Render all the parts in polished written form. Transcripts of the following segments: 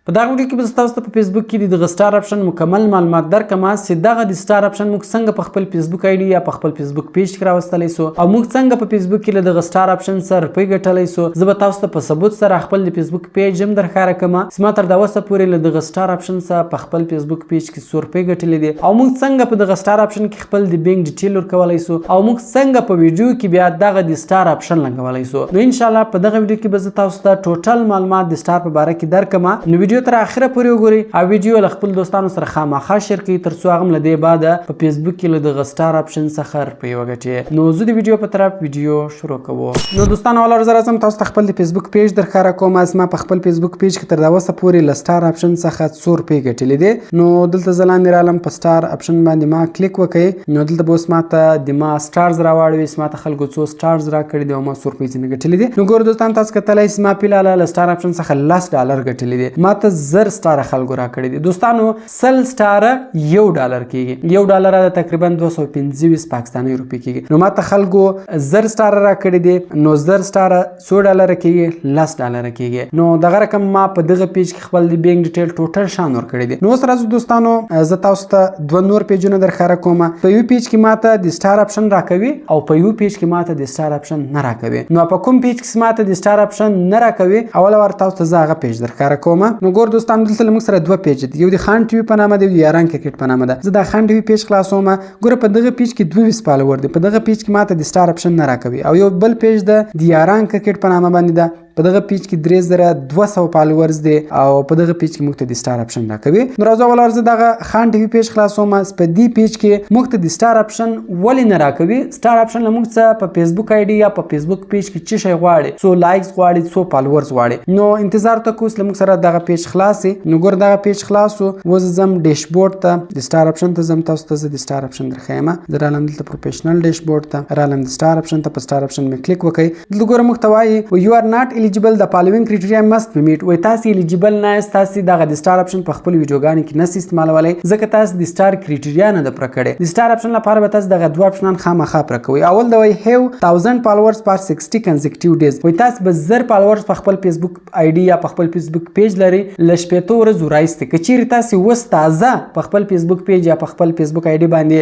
په دا ویډیو کې به تاسو ته په فیسبوک کې د سٹار اپشن مکمل معلومات درکم چې دغه د سٹار اپشن موږ څنګه په خپل فیسبوک آی ډي یا په خپل فیسبوک پیج کې راوستلی سو او موږ څنګه په فیسبوک کې د سٹار اپشن سره روپۍ ګټلی سو. زه به تاسو ته په ثبوت سره خپل د فیسبوک پیج هم درښکاره کوم چې ما تر دا اوسه پورې له دغه سٹار اپشن سره په خپل فیسبوک پیج کې څو روپۍ ګټلې دي او موږ څنګه په دغه سٹار اپشن کې خپل د بینک ډیټیل ورکولی سو او موږ څنګه په ویډیو کې بیا دغه د سٹار اپشن لګولی سو. نو ان شاء الله په دغه ویډیو کې به زه تاسو ته ټوټل معلومات د سٹار په باره کې درکم. نو ویډیو تر اخره پورې وګورئ او ویډیو له خپل دوستانو سره خامخا شیر کړئ ترڅو هغه هم له دې بعده په فیسبوک کې له دغه سٹار اپشن څخه روپۍ وګټي. نو زه د ویډیو په طرف ویډیو شروع کوم. نو دوستانو اول زه راځم تاسو ته خپل د فیسبوک پیج درښکاره کوم. ما په خپل فیسبوک پیج کې تر دا اوسه پورې له سٹار اپشن څخه څو روپۍ ګټلې دي. نو دلته زه لاندې رالم په سٹار اپشن باندې ما کلیک وکړئ. نو دلته به اوس ماته د ما سٹارز راواړوي ماته خلکو څو سٹارز راکړي دي او ما څو روپۍ ځینې ګټلې دي. نو ګورو دوستان تاسو کتلی چې ما فلحال له سٹار اپشن څخه $10 ګټلې دي. ماته 1000 سٹار خلکو راکړي دي. دوستانو 100 سٹار $1 کېږي. $1 د تقریبا 225 پاکستاني روپۍ کېږي. نو ماته خلکو 1000 سٹار راکړي دي. نو 1000 سٹار $100 کېږي $10 کېږي. نو دغه رقم ما په دغه پیج کې خپل د بینک ډیټیل ټوټل شان ورکړي دي. نو اوس راځو دوستانو زه تاسو ته دوه نور پیجونه درښکاره کوم. په یو پیج کې ماته د سٹار اپشن راکوي او په یو پیج کې ماته د سٹار اپشن نه راکوي. نو په کوم پیج کې ماته د سٹار اپشن نه راکوي اول ور تاسو ته زه هغه پیج درښکاره کوم. نو ګور دوستان دلته موږ سره دوه پیج دي. یو د خان ټي وي په نامه دی او یاران کرکټ په نامه ده. زه د خان ټي وي پیج خلاصوم. ګوره په دغه پیج کې 22 فالوور دي. په دغه پیج کې ماته د سٹار اپشن نه راکوي او یو بل پیج د یاران کرکټ په نامه باندې ده. په دغه پیج کې 3200 فالوورز دي او په دغه پیج کې موږ ته د سٹار اپشن راکوي. نو راځو ولر زه دغه خان ټي وي پیج خلاصوم. په دې پیج کې موږ ته د سٹار اپشن ولې نه راکوي؟ سٹار اپشن موږ څه په فیسبوک آی ډي یا په فیسبوک پیج کې څه شی غواړي؟ څو لایکس غواړي، څو فالوورز غواړي. نو انتظار تکو چې موږ سره دغه پیج خلاصي. نو ګور دغه پیج خلاصو وز زم ډیشبورډ ته د سٹار اپشن ته زم تاسو ته د سٹار اپشن درخایم. زه رالم دلته پروفیشنل ډیشبورډ ته رالم د سٹار اپشن ته په سٹار اپشن مې کلیک وکړئ. دلته ګور موږ ته وایي یو ار ناٹ الیجیبل د فالوینګ کرایټیریا مست بی میټ. وای تاسو الیجیبل نه یاست، تاسو دغه د سٹار اپشن په خپل ویډیوګانو کې نس استعمالولای ځکه تاسو د سٹار کرایټیریا نه د پر کړي. د سٹار اپشن لپاره به تاسو دغه دوه اپشنان خامخا پر کوي. اول دا وای هیو 1000 فالوورز پر 60 کنزیکټیو ډیز. وای تاسو به 1000 فالوورز په خپل فیسبوک آی ډي یا په خپل فیسبوک پیج لري لشپېتو ورځې راځي. کچېری تاسو وس تازه په خپل فیسبوک پیج یا په خپل فیسبوک آی ډي باندې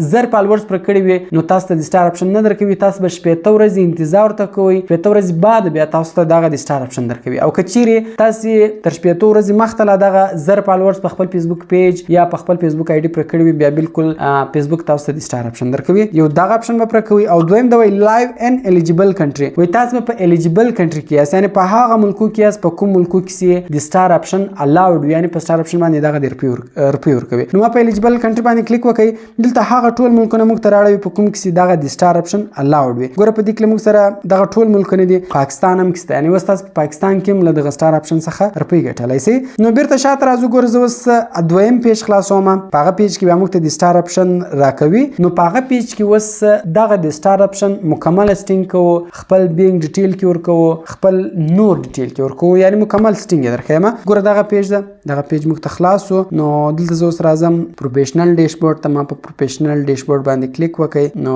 1000 فالوورز پر کړی وي نو تاسو ته د سٹار اپشن نه درکوي. تاسو به شپېتو ورځې انتظار وکوي. شپېتو ورځې بعد بیا تاسو ته دغه د سٹار اپشن درکوي. او کچېری تاسو تر شپېتو ورځې مخته لا دغه 1000 فالوورز په خپل فیسبوک پیج یا په خپل فیسبوک آی ډي پر کړی وي بیا بالکل فیسبوک تاسو ته د سٹار اپشن درکوي. یو دغه اپشن به پر کوي. او دویم دا وای لایو ان الیجیبل کنټری. وای تاسو په الیجیبل کنټری کې یاست، یعنی په هغه ملکو کې یاست په کوم ملکو کې د سٹار اپشن الاود، یعنی په سٹار اپشن باندې دغه د روپۍ ورکوي. نو ما په الیجیبل کنټری باندې کلیک وکړئ. دلته هغه ټول ملکونه موږ ته راړوي په کوم کې دغه د سٹار اپشن الاود وي. ګوره په دې کې موږ سره دغه ټول ملکونه دي. پاکستان هم کې، یعنی وستا په پاکستان کې هم له دغه سٹار اپشن څخه روپۍ ګټلای شي. نو بیرته شاته راځو. ګوره زه اوس دویم پیج خلاصوم. په هغه پیج کې بیا موږ ته د سٹار اپشن راکوي. نو په هغه پیج کې اوس دغه د سٹار اپشن مکمل سټینګ کوو، خپل بینک ډیټیل کې ورکوو، خپل نور ډیټیل کې ورکوو، یعنی مکمل سټینګ یې درخایم. ګوره دغه پیج ده، دغه پیج موږ ته خلاصو. نو دلته زه اوس راځم پروفیشنل ډیشبورډ ته. ما په پروفیشنل ډیشبورډ باندې کلیک وکړئ. نو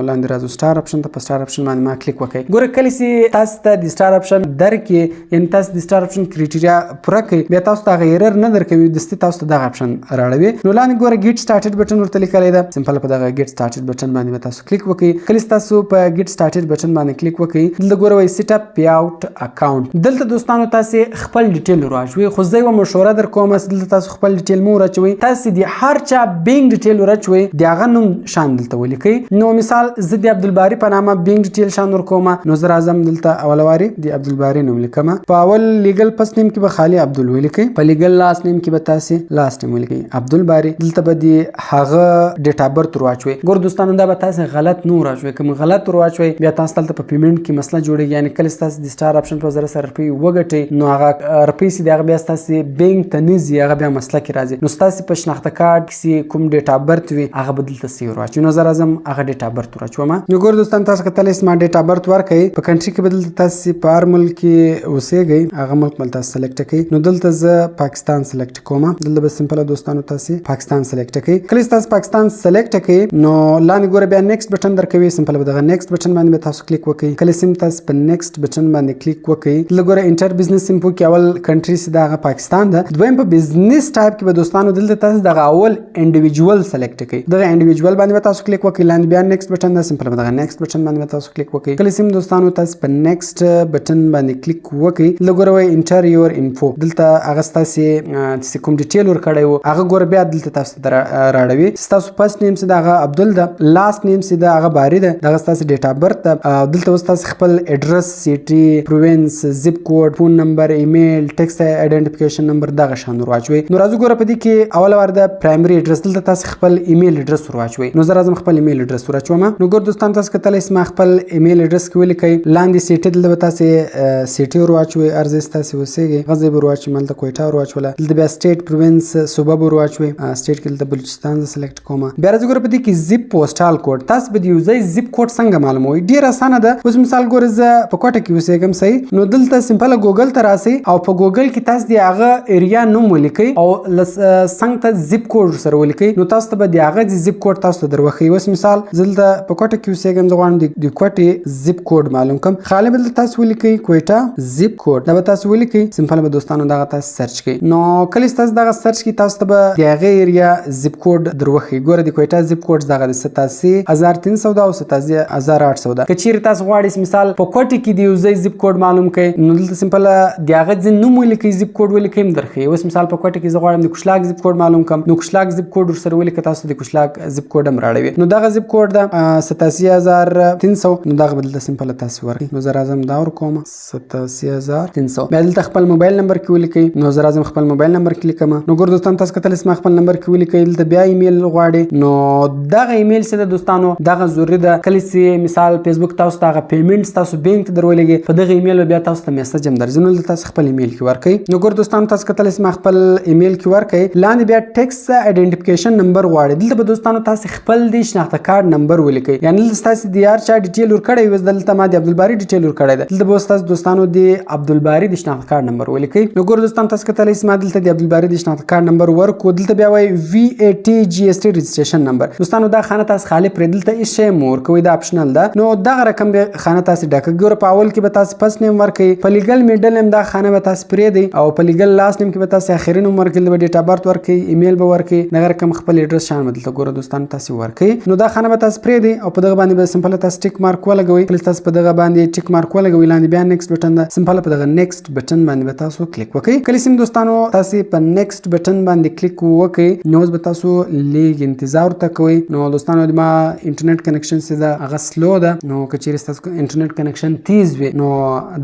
لاندې راځو سٹار اپشن ته. په سٹار اپشن باندې ما کلیک وکړئ. ګوره کله چې تاسو ته د سٹار اپشن درکې، یعنی تاسو د سٹار اپشن کرایټیریا پوره کړئ بیا تاسو ته غیرر نه درکوي، دستي تاسو ته دغه اپشن راړوي. نو لاندې ګوره ګیټ سٹارټډ بټن ورته لیکلی ده. سمپل په دغه ګیټ سٹارټډ بټن باندې به تاسو کلیک وکړئ. کله چې تاسو په ګیټ سٹارټډ بټن باندې کلیک وکړئ دلته ګوره وایي سیټ اپ پی اوټ اکاونټ. دلته دوستانو تاسو خپل ډیټیل ورواچوئ. خو زه یوه مشوره در کوم دلته تاسو خپل ډیټیل مو ورچوئ. تاسو د هر چا بینک ډیټیل ورچوئ، د هغه نوم شان دلته ولیکئ. نو مثال زه د عبدالباري په نامه بینک ډیټیل شان ورکوم. نو زه راځم دلته اولواري د عبدالباري نوم لیکم. په اول لیګل پس نیم کې به خالي عبدل ولیکئ. په لیګل لاس نیم کې به تاسو لاس نیم ولیکئ عبدالباري. دلته به د هغه ډیټا برت ورواچوئ. ګور دوستانو دا به تاسو غلط نه ورواچوئ. کوم غلط ورواچوئ بیا تاسو ته په پیمنټ کې مسله جوړیږي. یعنی کله تاسو د سٹار اپشن په ذریعہ سره روپۍ وګټئ نو هغه روپۍ چې دغه بیا تاسو بینک ته نه ځي، هغه بیا مسله کې راځي. نو تاسو په شناخته کارت کې کوم ډیټا برت وي هغه بدلته سی ورواچوئ. نو زه راځم هغه ډیټا برت ورواچوم. نو ګور دوستان تاسو کتلی سم ډیټا برت ورکړئ. په کنټری کې بدلته تاسو په هر ملک کې اوسېږئ هغه ملک بل تاسو سلیکټ کړئ. نو دلته زه پاکستان سلیکټ کوم. دلته به سمپل دوستانو تاسو پاکستان سلیکټ کړئ. کله تاسو پاکستان سلیکټ کړئ نو لاندې ګوره بیا نیکسټ بٹن درکوي. سمپل به دغه نیکسټ بٹن باندې به تاسو کلیک وکړئ. کله سم تاسو په نیکسټ بٹن باندې کلیک وکړئ لګوره انټر بزنس انفو کې اول کنټری سي دغه پاکستان ده. دویم په بزنس ټایپ کې به دوستانو دلته تاسو دغه اول انډیویډوال سلیکټ کړئ. دغه انډیویډوال باندې به تاسو کلیک وکړئ. لاندې بیا نیکسټ بٹن ده. سمپل به دغه نیکسټ بٹن باندې به تاسو کلیک وکړئ. کله سم دوستانو تاسو په نیکسټ بٹن باندې کلیک وکړئ لګوره وای انټر یور انفو. دلته هغه تاسو چې کوم ډیټیل ور کړی وو هغه ګوره بیا دلته تاسو راړوي. تاسو فرست نیم سي دغه عبدل ده. لاست نیم سي دغه باری ده. دغه تاسو ډیټا برت ده. دلته تاسو خپل اډرس سیټي پروینس زپ کوډ فون نمبر ایمیل ټیکس آئیډنټیفیکیشن نمبر دغه شان ورواچوي. نو راځو ګوره په دې کې اول ور ده پرایمري اډرس. دلته تاسو خپل ایمیل اډرس ورواچوي. نو زه راځم خپل ایمیل اډرس ورواچوم. نو ګور دوستان تاسو کتل اسمه خپل ایمیل اډرس کې ولیکئ. لاندې سیټي دلته تاسو سیټي ورواچوي. ارزه تاسو وسیږي غزه ورواچوي. ملته کوټا ورواچوله. دلته بیا سټیټ پروینس صوبه ورواچوي. سټیټ کې دلته بلوچستان سلیکټ کوم. بیا راځو ګوره په دې کې زپ پوسټال کوډ. تاسو به یوزي زپ کوډ څنګه معلوموي. ډیر اسانه ده. اوس مثال ګوره زه په کوټه کې اوسېږم صحیح. نو دلته سمپل ګوګل ته راسي او په ګوګل کې تاسو دی هغه ایریا نوم ولیکئ او څنګه ته زپ کوډ سره ولیکئ. نو تاسو ته به دی هغه زپ کوډ تاسو دروخی. اوس مثال دلته په کوټه کې اوسېږم زه غواړم د کوټې زپ کوډ معلوم کم. خالی بل تاسو ولیکئ کوټه زپ کوډ. دا به تاسو ولیکئ. سمپل به دوستانو دغه تاسو سرچ کړئ. نو کله تاسو دغه سرچ کړئ تاسو ته به دی هغه ایریا زپ کوډ دروخی. ګوره د کوټه زپ کوډ دغه 87300 او 87800 ده. کچیر تاسو غواړئ مثال په کوټه کې دی یوزي زپ کوډ معلوم کړئ نو دلته سمپل دی هغه ځین نوم ولیکئ زپ کوډ ولیکئ درخی. اوس مثال په کوټه کې زه غواړم د کوشلاک زپ کوډ معلوم کم. نو کوشلاک زپ کوډ سره ولیکئ. تاسو د کوشلاک زپ کوډ هم راړوي. نو دغه زپ کوډ ده 87300. نو دغه بدل سمپل تاسو ورکړئ. نو زه راځم دا ور کوم 87300. بیا دلته خپل موبایل نمبر کې ولیکئ. نو زه راځم خپل موبایل نمبر کې لیکم. نو ګور دوستان تاسو کتل اسمه خپل نمبر کې ولیکئ. دلته بیا ایمیل غواړئ. نو دغه ایمیل سره دوستانو دغه ضروري ده. کله چې مثال فیسبوک تاسو ته پیمنټ تاسو بانک ته درولېږي په دغه ایمیل بیا تاسو ته میسج هم درځي. نو تاسو خپل ایمیل کې ورکړئ. نو ګور دوستان تاسو کتل اسمه خپل ایمیل کې ورکړئ. لاندې بیا ټیکس آئیډنټیفیکیشن نمبر غواړي. دلته به دوستانو تاسو خپل د شناخته کارت نمبر ولیکئ. یعنی تاسو د یار چا ډیټیل ور کړی وي. دلته ما د عبدالباری ډیټیل ور کړی ده. دلته به تاسو دوستانو د عبدالباری د شناخته کارت نمبر ولیکئ. نو ګور دوستان تاسو کتل اسمه دلته د عبدالباری د شناخته کارت نمبر ورکو. دلته بیا وای VAT GST رجسټریشن نمبر. دوستانو دا خانه تاسو خالی پر دلته هیڅ شی مور کوي دا اپشنل ده. نو دا رقم به خانه تاسو ډکه ګور په اول کې به تاسو فرست نیم ورکئ. په لیګل میډل نیم دا خانه به تاسو پرې دی او په لیګل لاست نیم کې به تاسو اخري نوم ورکړئ. د ډیټا برت ورکئ. ایمیل به ورکئ. دغه رقم خپل اډرس شامل دلته ګور دوستان تاسو ورکئ. نو دا خانه به تاسو پرې دی او په دغه باندې به سمپل تاسو ټیک مارک ولګوئ. کله تاسو په دغه باندې ټیک مارک ولګوئ لاندې بیا نیکسټ بٹن ده. سمپل په دغه نیکسټ بٹن باندې به تاسو کلیک وکړئ. کله سم دوستانو تاسو په نیکسټ بٹن باندې کلیک وکړئ نو به تاسو لیګ انتظار وکوي. نو دوستانو د ما انټرنیټ کنیکشن سره هغه سلو ده. نو کچېرې تاسو انټرنیټ کنیکشن تیز وي نو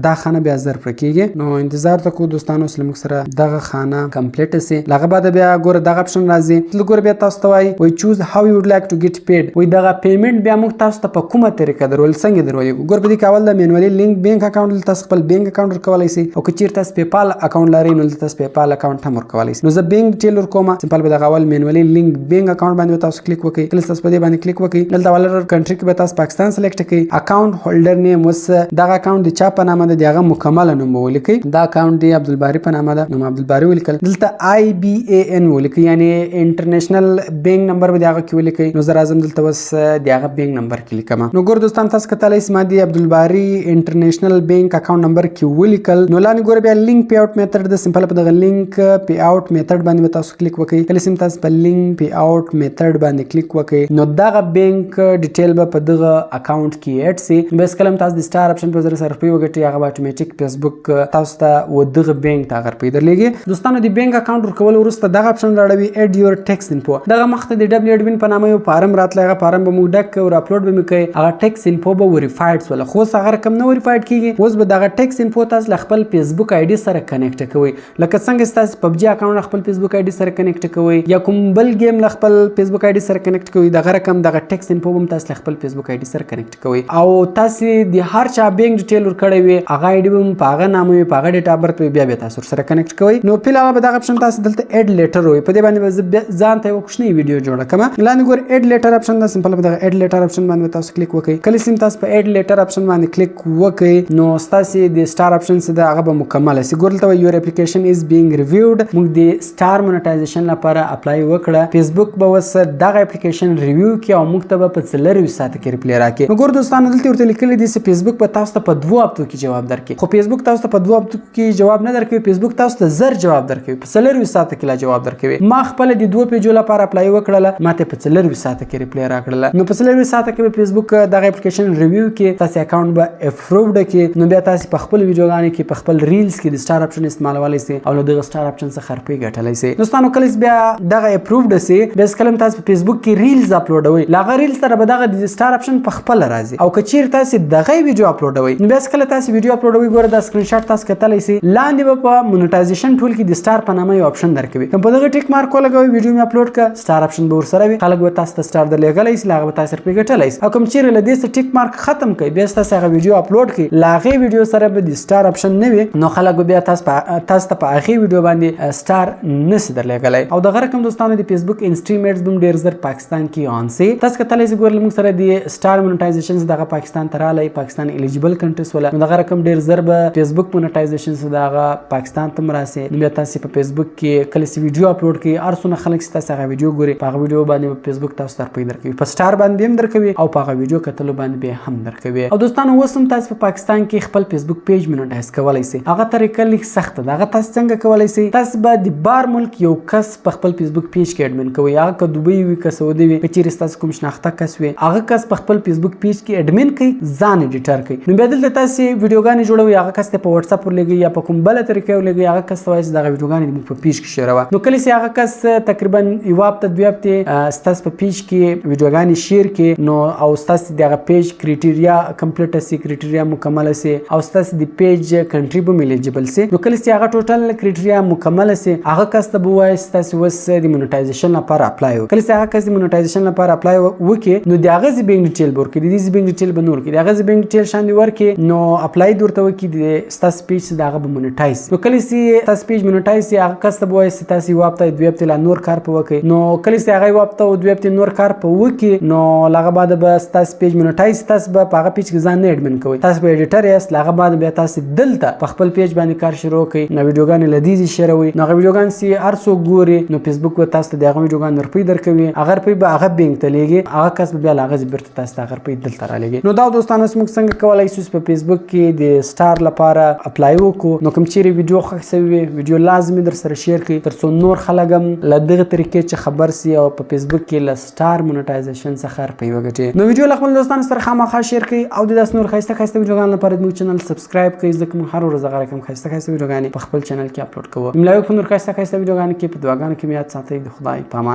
دا خانه بیا زر پرکیږي. نو انتظار تکو دوستانو سلمک سره دغه خانه کمپلیټ سي. لغه بعد بیا ګوره دغه اپشن راځي. لګور بیا تاسو ته وای چوز هاو یو وډ لایک ټو ګیټ پیډ. وای دغه پیمنٹ بیا موږ تاسو ته په کومه طریقه درول څنګه درولې. ګور په دې کول د مینوالي لینک بانک اکاونټ تاسو خپل بانک اکاونټ ورکولای شئ او کچېر تاسو پیپال اکاونټ لرئ نو تاسو پیپال اکاونټ هم ورکولای شئ. نو زه بانک ډیټیل ورکوم. سمپل به دغه اول مینوالي لینک بانک اکاونټ باندې تاسو کلیک وکړئ. کله تاسو په دې باندې کلیک وکړئ دلته ولر کنټری کې به تاسو پاکستان سلیکټ کړئ. اکاونټ هولډر نیم وس دغه اکاونټ د چا په نامه ده دغه مکمل نوم ولیکئ. دا اکاونټ دی عبدالباری په نامه ده. نو عبدالباری ولیکل. دلته IBAN ولیکئ یعنی انټرنیشنل بانک نمبر به دغه کې ولیکئ. نو زه راځم دلته وس دغه بانک نمبر کې لیکم. نو ګور دوستان تاسو کتلای اسمه دی عبدالباری انټرنیشنل بانک اکاونټ نمبر کې ولیکل. نو لاندې ګور بیا لینک پی اوټ میتھډ د سمپل په دغه لینک پی اوټ میتھډ باندې تاسو کلیک وکړئ. کله سم تاسو په لینک پی اوټ میتھډ باندې کلیک وکړئ نو دغه بانک ډیټیل به په دغه اکاونټ کې اډ سي. بس کلم تاسو د سٹار اپشن په ذریعہ صرف وګټي هغه اتوماتیک فیسبوک تاسو ته و دغه بانک ته غر پیدا لګي. دوستانو د بانک اکاونټ ورکول ورسته دغه اپشن راړوي اډ یور ټیکس انفو. دغه مخته د ډبلیو ایډمن په نامه یو فارم راتلغه. فارم به موږ ډک او اپلوډ به مکړي. هغه ټیکس انفو به وریفایډ سول. خو هغه رقم نه وریفایډ کیږي. اوس به دغه ټیکس انفو تاسو خپل فیسبوک آی ډي سره کنیکټ کوئ. لکه څنګه تاسو PUBG اکاونټ خپل فیسبوک آی ډي سره کنیکټ کوئ یا کوم بل گیم خپل فیسبوک آی ډي سره کنیکټ کوئ دغه رقم دغه ټیکس انفو هم تاسو خپل فیسبوک آی ډي سره کنیکټ کوئ. او تاسو د هر چا بانک ډیټیل ورکړی وي هغه آی ډي هم پاغه نامه وي پاغه ډیټا برت بیا به تاسو سره کنیکټ کوئ. نو په علاوه دغه اپشن تاسو دلته اډ لیټر وي. په دې باندې ځان ته یو کوچنی ویډیو جوړه کما. لاندې ګور اډ لیټر اپشن ده. سمپل په دغه اډ لیټر اپشن باندې تاسو کلیک وکړئ. کله سم تاسو په اډ لیټر اپشن باندې کلیک وکړئ نو نو ستاسو د سٹار اپشن څخه هغه به مکمل شي. ګورلته یور اپلیکیشن از بینګ ریویوډ، موږ د سٹار مونټایزیشن لپاره اپلای وکړه. فیسبوک به وس دغه اپلیکیشن ریویو کی او موږ ته په 4 ساعت کې ریپلی راکړي. نو ګور دوستانو دلته ورته لیکلي دي چې فیسبوک په تاسو ته په 2 هفتو کې جواب درکړي، خو فیسبوک تاسو ته په 2 هفتو کې جواب نه درکوي. فیسبوک تاسو ته زر جواب درکوي، په 4 ساعت کې لا جواب درکوي. ما خپل د 2 پیجو لپاره اپلای وکړله، ماته په 4 ساعت کې ریپلی راکړله. نو په 4 ساعت کې فیسبوک دغه اپلیکیشن ریویو کې تاسو اکاونټ به اپرووډ کې، نو بیا تاسو په خپل ویډیوګانو کې په خپل ریلز کې د سٹار اپشن استعمالولای شئ او له دغه سٹار اپشن څخه خرپې ګټلای شئ. دوستانو کله بیا دغه اپرووډ شي، بیا کله تاسو په فیسبوک کې ریلز اپلوډوي، لاغه ریلز سره به دغه د سٹار اپشن په خپل راځي. او کچیر تاسو دغه ویډیو اپلوډوي، نو بیا کله تاسو ویډیو اپلوډوي ګوره دا سکرین شاټ تاسو کتلای شئ. لاندې به په مونټایزیشن ټول کې د سٹار په نامه یو اپشن درکوي، کوم په دغه ټیک مارک ولګوي ویډیو می اپلوډ ک سٹار اپشن به ورسره وي، خلک به تاسو ته سٹار درلګلای شي، لاغه به تاسو په ګټلای شي. او کوم چیرې لدې څه ټیک مارک ختم کړي بیا تاسو هغه ویډیو اپلوډ کړئ، لاغه ویډیو سره به د سٹار اپشن نه وي، نو خلک بیا تاسو ته په هغه ویډیو باندې سٹار نس درلګلای. او دغه رقم دوستانو د فیسبوک انسټریمیټس بم ډیر زر پاکستان کې اون سي، تاسو کتلای شئ ګورل موږ سره د سٹار مونټایزیشن دغه پاکستان تراله، پاکستان الیجیبل کنټریز ولا دغه رقم ډیر زر به فیسبوک مونټایزیشن دغه پاکستان ته مراسي. نو بیا تاسو په فیسبوک کې کله سی ویډیو اپلوډ کړئ، ارسونه خلک تاسو هغه ویډیو ګوري، په هغه ویډیو باندې فیسبوک تاسو ته پیدا کوي، په سٹار باندې هم درکوي او په هغه ویډیو کتلو باندې به هم درکوي. او دوستانو وسم تاسو په پاکستان کې خپل فیسبوک پیج مونټایز کولای شئ. هغه طریقه لیک سخت ده، هغه تاسو څنګه کولای شئ؟ تاسو به د بار ملک یو کس په خپل فیسبوک پیج کې اډمن کوي، هغه که دوبۍ وي که سعودي وي، کچیر تاسو کوم شناخته کس وي، هغه کس په خپل فیسبوک پیج کې اډمن کوي، ځان ایډیټر کوي. نو بیا دلته تاسو ویډیوګانې جوړوي، هغه کس ته په واتس اپ ورلګي یا په کوم بل طریقې ورلګي، هغه کس وایي دغه ویډیوګانې موږ په پیج کې شیر وه. نو کله چې هغه کس تقریبا یو هفته 2 هفته تاسو په پیج کې ویډیوګانې شیر کې، نو او تاسو دغه پیج کرایټیریا کمپلیټ سي، کرایټیریا مکمل سي، او تاسو د پیج کنټری به الیجیبل سي. نو کله چې هغه ټوټل کرایټیریا مکمل سي، هغه کس ته به وایي تاسو وس د مونټایزیشن لپاره اپلای وکړئ. کله چې هغه کس د مونټایزیشن لپاره اپلای وکړي، نو د هغه بینک ډیټیل ورکړي، د دې بینک ډیټیل به نور کړي، د هغه بینک ډیټیل شان دی ورکړي، نو اپلای درته وکړي د تاسو پیج دغه به مونټایز. نو کله چې تاسو پیج مونټایز سي، هغه کس ته به وایي تاسو یو هفته 2 هفته لا نور کار په وکړي. نو کله چې هغه یو هفته او 2 هفته نور کار په وکړي، نو هغه بعد به تاسو پیج مونټایز، تاسو به په هغه پیج کې ځان نه اډمن کوئ، تاسو به ایډیټر یاست. هغه بعد بیا تاسو دلته په خپل پیج باندې کار شروع کړئ، نو ویډیوګانې لدیزي شیروي، نو هغه ویډیوګان سي ارسو ګوري، نو فیسبوک به تاسو ته دغه ویډیوګان روپۍ درکوي، هغه روپۍ به هغه بینک ته لیږي، هغه کس به بیا هغه بیرته تاسو ته هغه روپۍ دلته را لیږي. نو دا دوستانو موږ څنګه کولای شو په فیسبوک کې د سٹار لپاره اپلای وکړو. نو کوم چیرې ویډیو خوښ شوی ویډیو لازمي در سره شیر کړئ، ترڅو نور خلک هم له دغه طریقې چې خبر سي او په فیسبوک کې له سٹار مونټایزیشن څخه روپۍ وګټي. نو ویډیو له خپل دوستانو سره خامخا شیر کړئ او د داس نور خاصه ویډیوګانو لپاره موږ چینل سبسکرایب کړئ، ځکه موږ هر ورځ هغه کوم خاصه ویډیوګانې په خپل چینل کې اپلوډ کوو. ملایو په نور خاصه ویډیوګانو کې په دعاګانو کې یاد ساتئ. د خدای په امان.